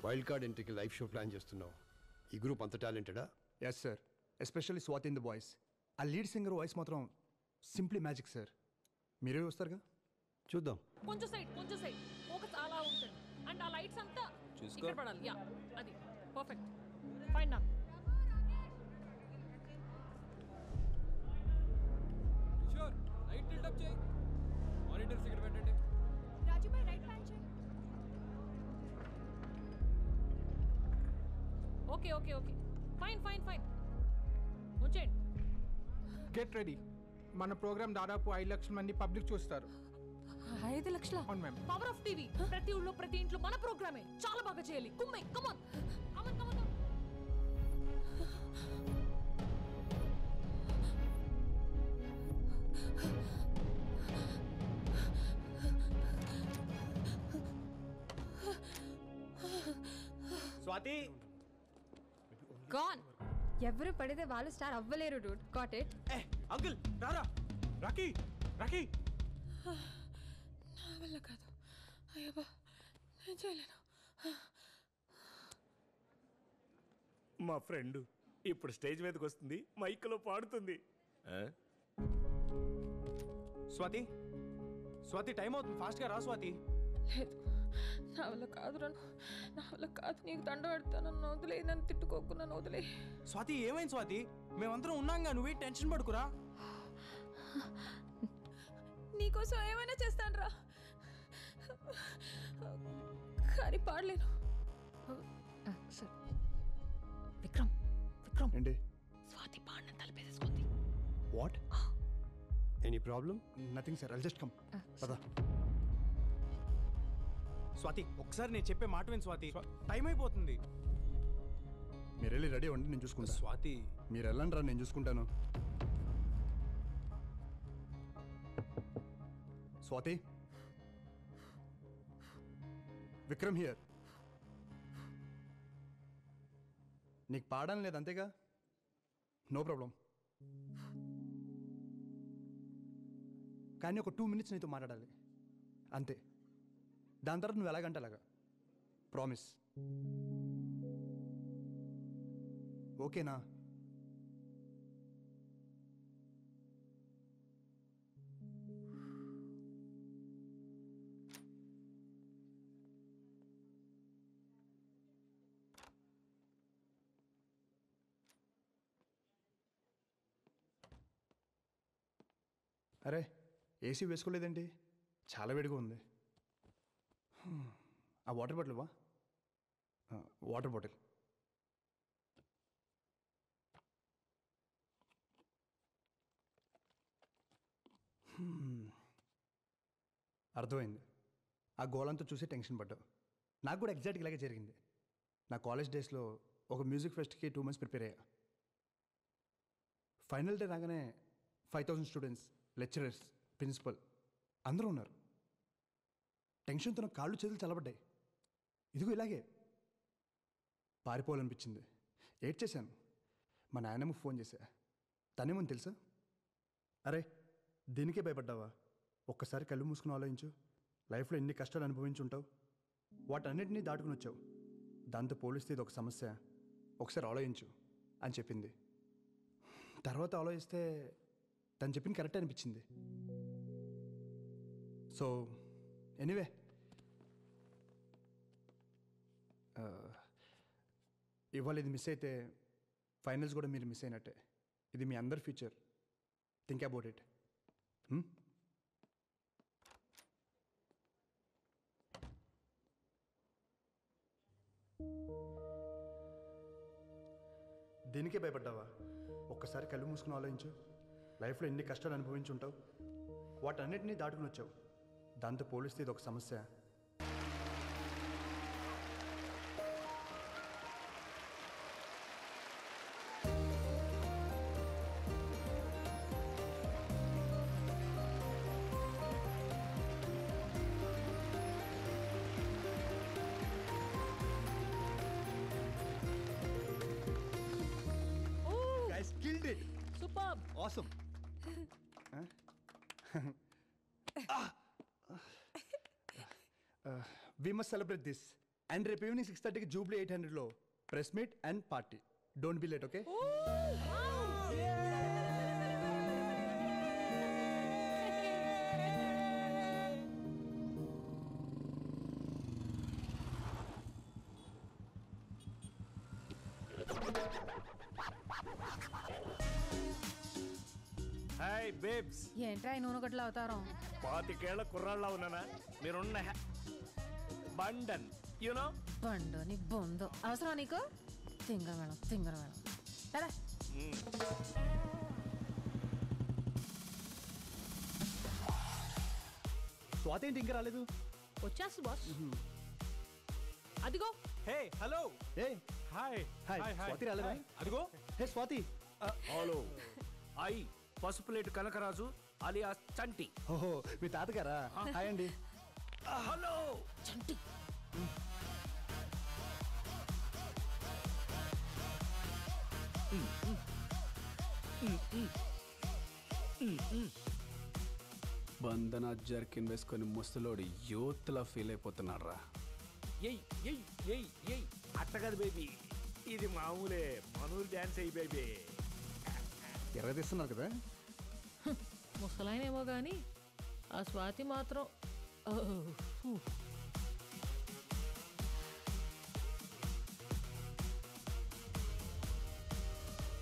Wild card ఎంట్రీకి live show plan చేస్తున్నావు. ఈ గ్రూప్ అంత టాలెంటెడా? Yes sir, especially Swathi in the voice. ఆ లీడ్ సింగర్ వాయిస్ మాత్రం సింప్లీ మ్యాజిక్ సార్. మీరే వస్తారుగా? చూద్దాం. కొంచెం సైడ్ ఫోకస్ అలా ఉంటుంది. అండ్ ఆ లైట్స్ అంతా ఇక్కడ పడాలి. యా, అది perfect. Fine done. Kishore, light tilt up చేయి. మానిటర్స్ ఇక్కడ పెట్టండి. రాజు భాయ్ రైట్ ప్యాన్ చేయి. ఓకే ఓకే ఓకే, ఫైన్ వచ్చేయండి. Get ready. మన ప్రోగ్రామ్ దాదాపు 5 లక్షల మంది పబ్లిక్ చూస్తారు. 5 లక్షల? అవును మ్యామ్. Power of TV. ప్రతి ఊళ్ళో ప్రతి ఇంట్లో మన ప్రోగ్రామే. చాలా బాగా చేయాలి. కుమ్మై కమాన్. స్వాతి గాన్. ఎవరు పడితే వాళ్ళు స్టార్ అవ్వలేరు డూడ్. Got it. అంకుల్ రారా. రాకీ నా వల్ల కాదు. అయ్యబ్బా, నేను చేయలేను. మా ఫ్రెండ్ ఇప్పుడు స్టేజ్ మీదకి వస్తుంది, మైక్లో పాడుతుంది. స్వాతి టైం అవుతుంది, ఫాస్ట్గా రా స్వాతి. లేదు, నా వల్ల కాదు. నా వల్ల కాదు. నీకు దండ పెడతాను. నన్ను వదిలే. నన్ను తిట్టుకోకు. నన్ను వదిలే. స్వాతి ఏమైంది స్వాతి? మేమందరం ఉన్నాంగా, నువ్వే టెన్షన్ పడుకురా. నీకోసం ఏమైనా చేస్తాను రా, కానీ పాడలేను. సార్ విక్రమ్ ఏంటి? స్వాతి పాడిన తలపేసేసుకుంది. What? Any problem? Nothing sir, I'll just come. పదా. స్వాతి ఒకసారి నేను చెప్పే మాట విని స్వాతి, టైం అయిపోతుంది. మీరు వెళ్ళి రెడీ అవ్వండి, నేను చూసుకుంటా. స్వాతి మీరు వెళ్ళండి రా, నేను చూసుకుంటాను. స్వాతి, విక్రమ్ హియర్. నీకు పాడడం లేదు అంతేగా? No problem. కానీ ఒక 2 minutes నీతో మాట్లాడాలి అంతే. దాని తర్వాత నువ్వు ఎలాగంటే అలాగా. ప్రామిస్. ఓకేనా? అరే, ఏసీ వేసుకోలేదేంటి? చాలా వేడిగా ఉంది. ఆ వాటర్ బాటిల్ వా. Water bottle. అర్థమైంది. ఆ గోలంతా చూసి టెన్షన్ పడ్డావు. నాకు కూడా ఎగ్జాక్ట్గా ఇలాగే జరిగింది. నా కాలేజ్ డేస్లో ఒక మ్యూజిక్ ఫెస్ట్కి 2 months ప్రిపేర్ అయ్యా. ఫైనల్ డే రాగానే 5,000 స్టూడెంట్స్, లెక్చరర్స్, ప్రిన్సిపల్ అందరూ ఉన్నారు. టెన్షన్తో నా కాళ్ళు చేతులు చల్లబడ్డాయి. ఇదిగో ఇలాగే పారిపోవాలనిపించింది. ఏడ్చేశాను. మా నాయనమ్మ ఫోన్ చేశా. తనేమని తెలుసా? అరే, దీనికే భయపడ్డావా? ఒక్కసారి కళ్ళు మూసుకుని ఆలోచించు. లైఫ్లో ఎన్ని కష్టాలు అనుభవించుంటావు. వాటన్నిటినీ దాటుకుని వచ్చావు. దాంతో పోలిస్తే ఇది ఒక సమస్య. ఒకసారి ఆలోచించు అని చెప్పింది. తర్వాత ఆలోచిస్తే తను చెప్పింది కరెక్ట్ అనిపించింది. సో ఎనీవే, ఇవాళ ఇది మిస్ అయితే ఫైనల్స్ కూడా మీరు మిస్ అయినట్టే. ఇది మీ అందరి ఫ్యూచర్. Think about it. దీనికే భయపడ్డావా? ఒక్కసారి కళ్ళు మూసుకుని ఆలోచించు. లైఫ్లో ఎన్ని కష్టాలు అనుభవించుంటావు. వాటన్నిటినీ దాటుకుని వచ్చావు. దాంతో పోలిస్తే ఇది ఒక సమస్య. Guys, killed it. Superb. Awesome. We must celebrate this. And రేపు ఈవినింగ్ 6:30కి జూబ్లీ 800లో press meet and party. Don't be late, okay? Hi babes. ఏంట్రా ఈ నూనె గట్ల అవతారం? 25 కుర్రాళ్ళ ఉన్నానా? మీరున్న బండన్ యూనో. బండు నీ బొందు అవసరం నీకు? తింగర మేడం కదా. స్వాతి ఏంటి ఇంకా రాలేదు? వచ్చేస్తుంది బాస్. అదిగో హే హలో. ఏ హాయ్. హాయ్, స్వాతి రాలేదా? అదిగో. హే స్వాతి. హలో. ఐ పసుపులేటు కనకరాజు అలియా చంటి. ఓహో, మీ తాతగారా? హాయ్ అండి. హలో చంటి. బంధన జర్కిన్ వేసుకొని ముసలోడు యూత్లా ఫీల్ అయిపోతున్నాడు రా. ఎయ్ ఎయ్ ఎయ్ ఎయ్ అట్ట కాదు బేబీ, ఇది మామూలే మనూరు డ్యాన్స్ అయ్యి బేబీ. ఎర్ర తీస్తున్నారు కదా? ముసలాయనేమో కానీ ఆ స్వాతి మాత్రం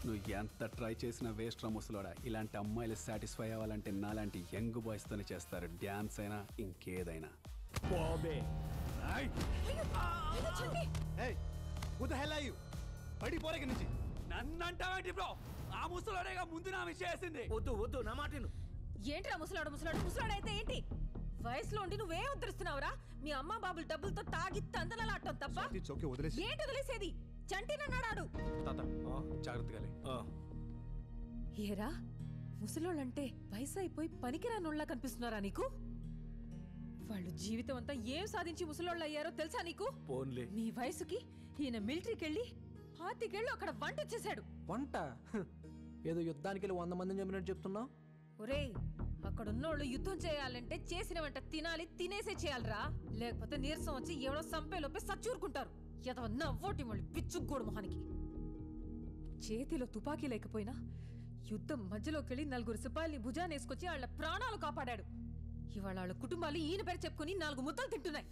నువ్వు ఎంత ట్రై చేసినా వేస్ట్ రా ముసలోడా. ఇలాంటి అమ్మాయిలు సాటిస్ఫై అవ్వాలంటే నాలాంటి యంగ్ బాయ్స్తోనే చేస్తారు, డ్యాన్స్ అయినా ఇంకేదైనా. బాబే Hey, who the hell are you? బయటికి పోరా ఇక్కడి నుంచి. నన్నంటావేంటి బ్రో? ఆ ముసలోడేగా ముందు నా విషయం వేసింది. వద్దు వద్దు నా మాటను. ఏంట్రా ముసలాడు అయితే ఏంటి? వయసులో ఉండి నువ్వే ఉద్ధరిస్తున్నావురా? మీ అమ్మ బాబుల డబ్బులతో తాగి తందనలాడటం తప్ప It's okay, వదిలేసి. ఏంటి వదిలేసేది? చంటినన్నాడు. తాత జాగ్రత్తగా లే. ఏరా ముసలోళ్ళంటే వయసు అయిపోయి పనికిరానోళ్ళ కనిపిస్తున్నారా నీకు? వాళ్ళు జీవితం అంతా ఏం సాధించి ముసలోళ్ళు అయ్యారో తెలుసా నీకు? పోన్లే. మీ వయసుకి ఈయన మిలిటరీకి వెళ్ళి 25 అక్కడ వంట చేశాడు. వంట? ఏదో యుద్ధానికి వెళ్ళి 100 మందిని చంపినట్టు చెప్తున్నావు. ఒరేయ్, అక్కడున్నోళ్ళు యుద్ధం చేయాలంటే చేసిన వంట తినాలి, తినేసే చేయాలరా. లేకపోతే నీరసం వచ్చి ఎవడో సంపేలోపే సచ్చూరుకుంటారు. ఎదవ నవ్వోటి మళ్ళీ పిచ్చుగోడు మొహానికి. చేతిలో తుపాకీ లేకపోయినా యుద్ధం మధ్యలోకెళ్ళి 4 సిపాయిల్ని భుజానేసుకొచ్చి వాళ్ళ ప్రాణాలు కాపాడాడు. ఇవాళ వాళ్ళ కుటుంబాలు ఈయన పేరు చెప్పుకుని 4 ముద్దలు తింటున్నాయి.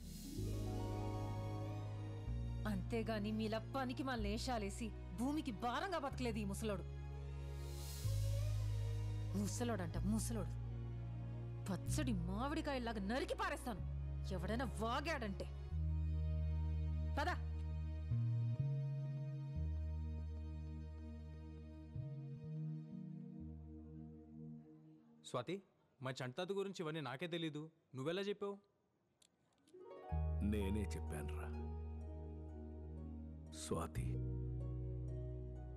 అంతేగాని మీలా పనికి మా లేషాలేసి భూమికి భారంగా బతకలేదు ఈ ముసలోడు. ముసలోడు పచ్చడి మామిడికాయలాగా నరికి పారేస్తాను ఎవడైనా వాగాడంటే. పద. స్వాతి, మా చంటాత గురించి ఇవన్నీ నాకే తెలీదు, నువ్వెలా చెప్పావు? నేనే చెప్పానురా స్వాతి.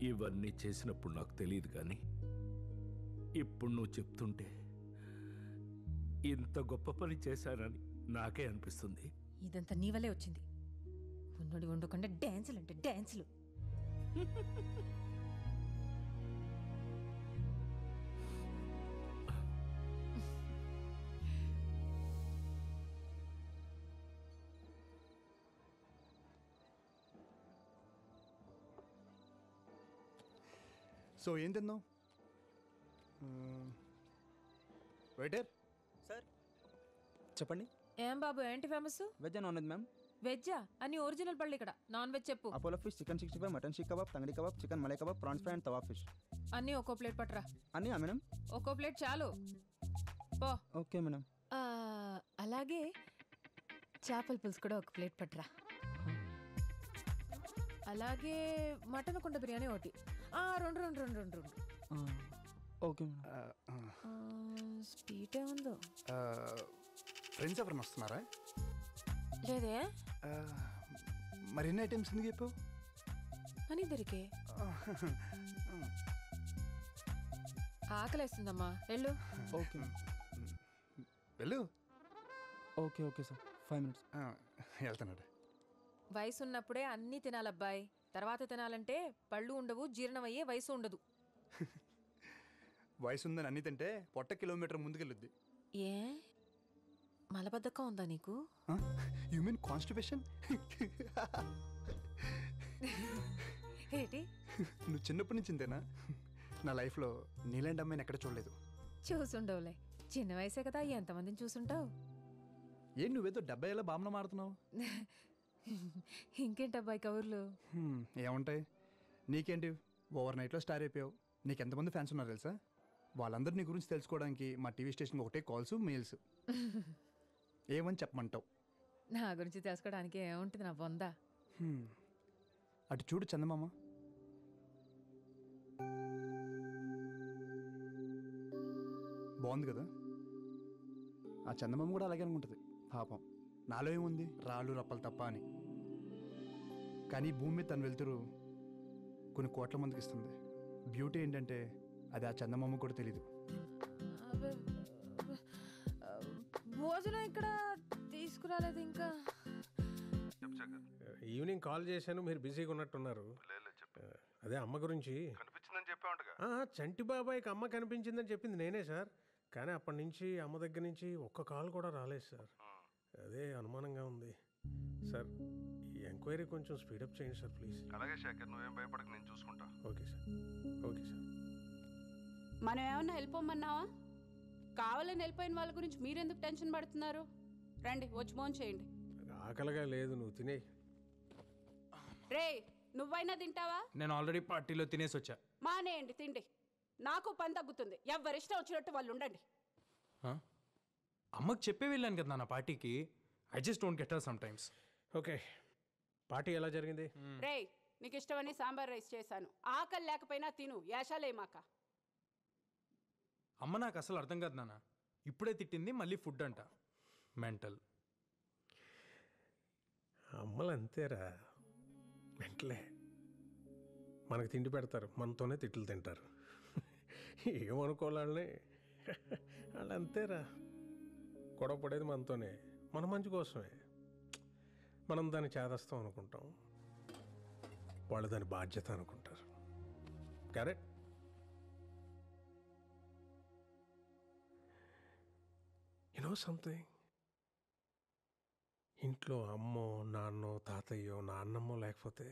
ఇవన్నీ చేసినప్పుడు నాకు తెలియదు కానీ ఇప్పుడు నువ్వు చెప్తుంటే ఇంత గొప్ప పని చేశానని నాకే అనిపిస్తుంది. ఇదంతా నీ వల్లే వచ్చింది. ఉన్నోడి వండుకుండా డాన్సులు అంటే డాన్సులు. సో ఏం తిన్నావు? వెయిటర్. సార్ చెప్పండి. ఏం బాబు, ఏంటి famous? Veg non veg ma'am? వెజ్జా? అన్ని ఒరిజినల్ పళ్ళు ఇక్కడ. నాన్ వెజ్ చెప్పు. Apollo fish, chicken 65, mutton seekh kebab, tangdi kebab, chicken malai kebab, prawns fry and tawa fish. అన్నీ ఒక్కో ప్లేట్ పట్టరా. అన్నీ మేడం? ఒక్కో ప్లేట్ చాలు. పో. Okay madam. అలాగే చేపల పులుసు కూడా ఒక ప్లేట్ పట్టరా. అలాగే మటన్ కుండ బిర్యానీ ఒకటి. రెండు. Okay madam. స్వీట్ ఏముందో? ఫ్రెండ్స్ ఎవరైనా వస్తున్నారా? లేదే. మరి ఎన్ని ఐటమ్స్ ఎందుకు చెప్పావు? అని దొరికే. ఆకలేస్తుందమ్మా, వెళ్ళు. ఓకే వెళ్ళు. Okay okay sir, 5 minutes. వెళ్తున్నాడు. వయసు ఉన్నప్పుడే అన్నీ తినాలబ్బాయి. తర్వాత తినాలంటే పళ్ళు ఉండవు, జీర్ణమయ్యే వయసు ఉండదు. వయసు ఉందని అన్ని తింటే పొట్ట కిలోమీటర్ ముందుకెళ్ళుద్ది. ఏ మలబద్ధకం ఉందా నీకు? You mean constipation? ఏంటి నువ్వు చిన్నప్పటి నుంచి ఇంతేనా? నా లైఫ్లో నీలాంటి అమ్మాయిని ఎక్కడ చూడలేదు. చూసుండవులే, చిన్న వయసే కదా, ఎంతమందిని చూసుంటావు. ఏం నువ్వేదో 70 ఏళ్ళ బామ్మ మారుతున్నావు? ఇంకేంటబ్బాయి కబుర్లు? ఏముంటాయి నీకేంటి, ఓవర్ నైట్లో స్టార్ అయిపోయావు. నీకు ఎంతమంది ఫ్యాన్స్ ఉన్నారు తెలుసా? వాళ్ళందరూ నీ గురించి తెలుసుకోవడానికి మా టీవీ స్టేషన్కి ఒకటే కాల్స్, మెయిల్స్. ఏమని చెప్పమంటావు? నా గురించి తెలుసుకోవడానికి ఏముంటుంది నా బొంద. అటు చూడు చందమామ. బాగుంది కదా? ఆ చందమామ కూడా అలాగే అనుకుంటుంది పాపం. నాలో ఏముంది, రాళ్ళు రప్పలు తప్ప అని. కానీ భూమి మీద తను వెళ్తురు కొన్ని కోట్ల మందికి ఇస్తుంది. బ్యూటీ ఏంటంటే అది ఆ చందమామ కూడా తెలీదు. భోజనం ఇక్కడ తీసుకురాలేదు ఇంకా. ఈవినింగ్ కాల్ చేశాను, మీరు బిజీగా ఉన్నట్టున్నారు. అదే అమ్మ గురించి కనిపించిందని చెప్పావుగా. చంటి బాబాయ్కి అమ్మ కనిపించిందని చెప్పింది నేనే సార్. కానీ అప్పటి నుంచి అమ్మ దగ్గర నుంచి ఒక్క కాల్ కూడా రాలేదు సార్. అదే అనుమానంగా ఉంది సార్. ఈ ఎంక్వైరీ కొంచెం స్పీడప్ చేయండి సార్ ప్లీజ్. అలాగే శేఖర్, నువ్వేం భయపడకు, నేను చూసుకుంటా. Okay sir, okay sir. మనం ఏమన్నా వెళ్ళిపోమన్నావా? కావాలని వెళ్ళిపోయిన వాళ్ళ గురించి మీరెందుకు టెన్షన్ పడుతున్నారు? రండి వచ్చి ఫోన్ చేయండి. ఆకలిగా లేదు, నువ్వు తినే. రే, నువ్వైనా తింటావా? నేను ఆల్రెడీ పార్టీలో తినేసి వచ్చా. మానేయండి తిండి, నాకు పని తగ్గుతుంది. ఎవరిష్టం వచ్చినట్టు వాళ్ళు ఉండండి. అమ్మకి చెప్పే వెళ్ళాను కదా నా పార్టీకి. I just don't get her some times. Okay, party ఎలా జరిగింది? రే, నీకు ఇష్టమని సాంబార్ రైస్ చేశాను. ఆకలి లేకపోయినా తిను, యాషాలేమాక. అమ్మ నాకు అసలు అర్థం కాదు నాన్న. ఇప్పుడే తిట్టింది, మళ్ళీ ఫుడ్ అంట. మెంటల్. అమ్మలు అంతేరా, వెంటలే మనకు తిండి పెడతారు, మనతోనే తిట్లు తింటారు. ఏమనుకోవాలని వాళ్ళు అంతేరా. గొడవ పడేది మనతోనే, మన మంచి కోసమే. మనం దాన్ని చేదస్తాం అనుకుంటాం, వాళ్ళు దాని బాధ్యత అనుకుంటారు. కరెక్ట్. యు నో సంథింగ్, ఇంట్లో అమ్మో నాన్నో తాతయ్యో నాన్నమ్మో లేకపోతే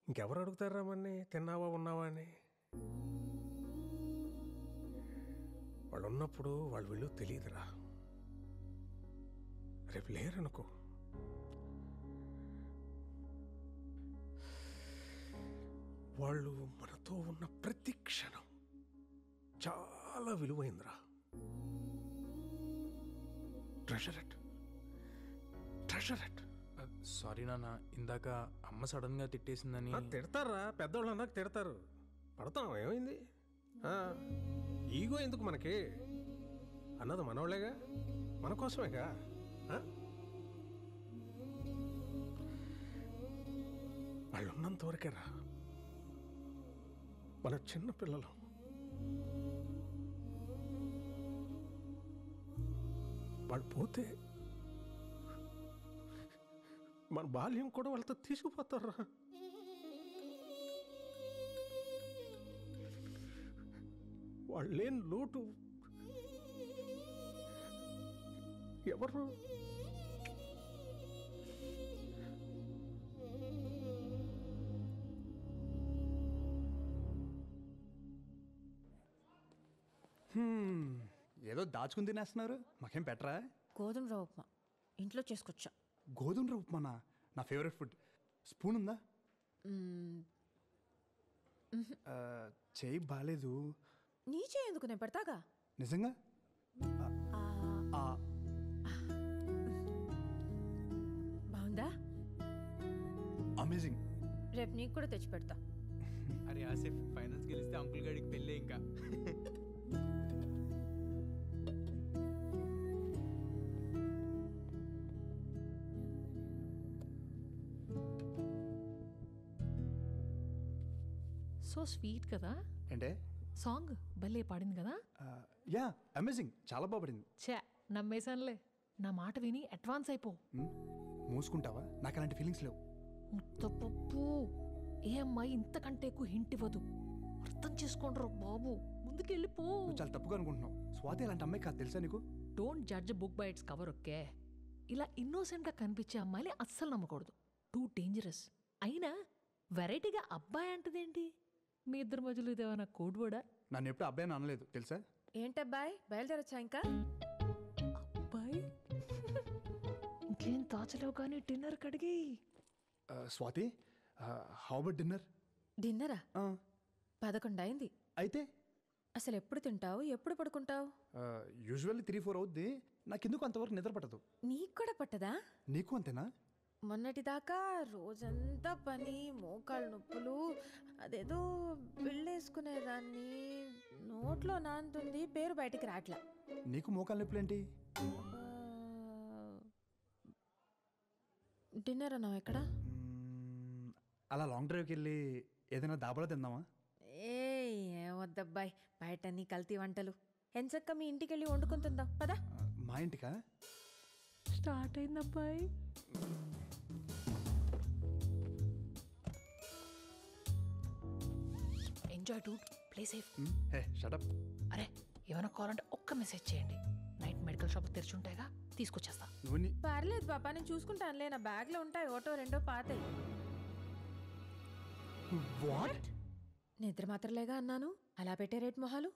ఇంకెవరు అడుగుతారా మన్ని తిన్నావా ఉన్నావా అని? వాళ్ళు ఉన్నప్పుడు వాళ్ళు వీళ్ళు తెలియదురా. రేపు లేరనుకో, వాళ్ళు మనతో ఉన్న ప్రతి క్షణం చాలా విలువైందిరా. Treasure it, treasure it. Sorry నాన్న, ఇందాక అమ్మ సడన్గా తిట్టేసిందని. తిడతారా, పెద్దవాళ్ళు అన్నాక తిడతారు. పడతాం, ఏమైంది? ఈగో ఎందుకు మనకి? అన్నది మనోళ్ళేగా, మన కోసమేగా. వాళ్ళు ఉన్నంత వరకేరా మన చిన్న పిల్లలు. వాళ్ళు పోతే మన బాల్యం కూడా వాళ్ళతో తీసుకుపోతారా. వాళ్ళు లేని లోటు ఎవరు? ఏదో దాచుకుని తినేస్తున్నారు, మాకేం పెట్టరా? గోధుమ రవ్వ ఉప్మా ఇంట్లో చేసుకొచ్చా. గోధుమ రవ్వ ఉప్మానా? నా ఫేవరెట్ ఫుడ్. స్పూన్ ఉందా? చేయి బాగాలేదు. నీ చేయి ఎందుకు, నేను పెడతాగా. నిజంగా? బాగుందా? అమేజింగ్. రేపు నీకు కూడా తెచ్చి పెడతా. అరే ఆసిఫ్, ఫైనల్స్ గెలిస్తే అంకుల్ గాడికి పెళ్ళే ఇంకా. సో స్వీట్ కదా. అంటే సాంగ్ భలే పాడింది కదా. యా, అమేజింగ్, చాలా బాగుపడింది. ఛే, నమ్మేశానులే. నా మాట విని అడ్వాన్స్ అయిపో. మూసుకుంటావా? నాకు అలాంటి ఫీలింగ్స్ లేవు. ముత్తపప్పు, ఏ అమ్మాయి ఇంతకంటే ఎక్కువ హింట్ ఇవ్వదు. అర్థం చేసుకోండి బాబు, ముందుకెళ్ళిపో. నువ్వు చాలా తప్పుగా అనుకుంటున్నావు. స్వాతి అలాంటి అమ్మాయి కాదు తెలుసా నీకు. Don't judge book by its cover okay. ఇలా ఇన్నోసెంట్గా కనిపించే అమ్మాయిని అస్సలు నమ్మకూడదు. Too dangerous. అయినా వెరైటీగా అబ్బాయి అంటదేంటి? మీ ఇద్దరి మధ్యలో ఇదేమైనా కోడ్ వర్డా? నన్ను ఎప్పుడు అబ్బాయి అనలేదు తెలుసా? ఏంటబ్బాయ్ బయలుదేరొచ్చా ఇంకా? అబ్బాయి ఇంకేం దాచలేవు కానీ డిన్నర్ కడిగి. Swathi, how about dinner? డిన్నరా? 11 అయింది. అయితే అసలు ఎప్పుడు తింటావు, ఎప్పుడు పడుకుంటావు? యూజువల్లీ 3-4 అవుద్ది. నాకెందుకు అంతవరకు నిద్ర పట్టదు. నీకు కూడా పట్టదా? నీకు అంతేనా? మొన్నటిదాకా రోజంతా పని, మోకాళ్ళ నొప్పులు, అదేదో బిళ్ళేసుకునేదాన్ని, నోట్లో నానుతుంది, పేరు బయటికి రాట్లా. నీకు మోకాళ్ళ నొప్పులేంటి? డిన్నర్ అన్నావు ఎక్కడ? అలా లాంగ్ డ్రైవ్కి వెళ్ళి ఏదైనా దాబాలో తిందామా? ఏం వద్దబ్బాయి, బయట నీ కల్తీ వంటలు. ఎంచక్క మీ ఇంటికి వెళ్ళి వండుకొని తిందాం పదా. మా ఇంటికా? స్టార్ట్ అయింది అబ్బాయి. Enjoy dude, play safe. Hey shut up. అరే ఏమైనా కావాలంటే ఒక్క మెసేజ్ చేయండి. నైట్ మెడికల్ షాప్ తెరిచి ఉంటాయిగా, తీసుకొచ్చేస్తా. పర్లేదు పాపా, నేను చూసుకుంటానులే. నా బ్యాగ్లో ఉంటాయి, ఒకటో రెండో పాతాయి. వాట్? నిద్ర మాత్రలేగా అన్నాను, అలా పెట్టే రేట్ మొహాలు.